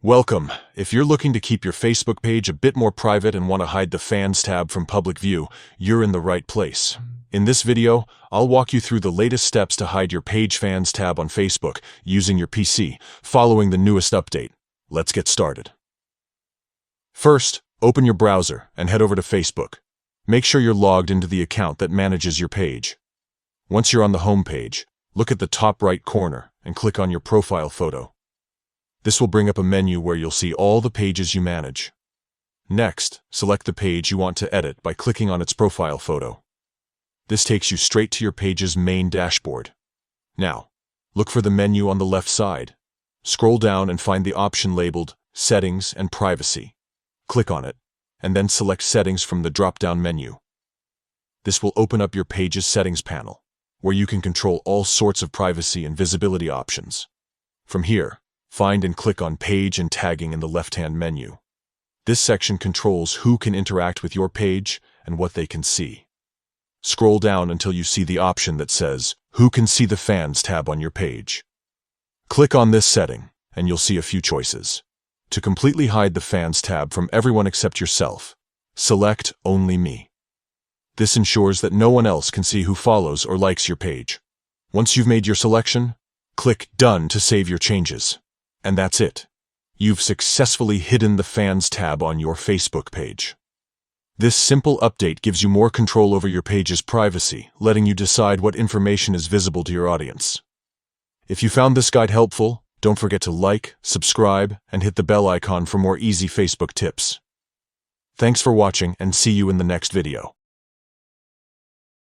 Welcome. If you're looking to keep your Facebook page a bit more private and want to hide the Fans tab from public view, you're in the right place. In this video, I'll walk you through the latest steps to hide your page Fans tab on Facebook using your PC, following the newest update. Let's get started. First, open your browser and head over to Facebook. Make sure you're logged into the account that manages your page. Once you're on the home page, look at the top right corner and click on your profile photo. This will bring up a menu where you'll see all the pages you manage. Next, select the page you want to edit by clicking on its profile photo. This takes you straight to your page's main dashboard. Now, look for the menu on the left side. Scroll down and find the option labeled Settings and Privacy. Click on it, and then select Settings from the drop-down menu. This will open up your page's settings panel, where you can control all sorts of privacy and visibility options. From here, find and click on Page and Tagging in the left-hand menu. This section controls who can interact with your page and what they can see. Scroll down until you see the option that says, Who can see the Fans tab on your page? Click on this setting, and you'll see a few choices. To completely hide the Fans tab from everyone except yourself, select Only Me. This ensures that no one else can see who follows or likes your page. Once you've made your selection, click Done to save your changes. And that's it. You've successfully hidden the Fans tab on your Facebook page. This simple update gives you more control over your page's privacy, letting you decide what information is visible to your audience. If you found this guide helpful, don't forget to like, subscribe, and hit the bell icon for more easy Facebook tips. Thanks for watching, and see you in the next video.